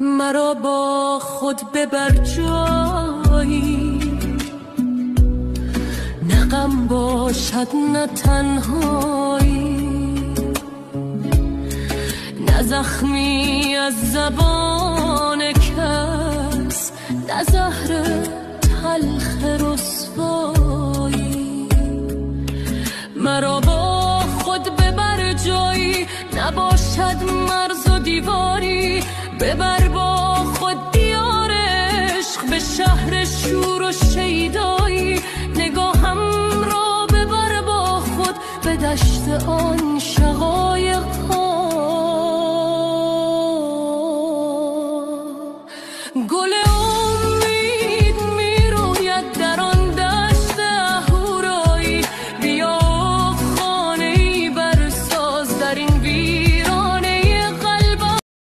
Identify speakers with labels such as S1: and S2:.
S1: مرا با خود ببر جایی، نه غم باشد نه تنهایی، نه زخمی از زبان کس، نه زهر تلخ رسوایی. مرا با خود ببر جایی، نباشد مرز و دیواری، ببر با خود دیار عشق به شهر شور و شیدایی. نگاهم را ببر با خود به دشت آن شقایق ها،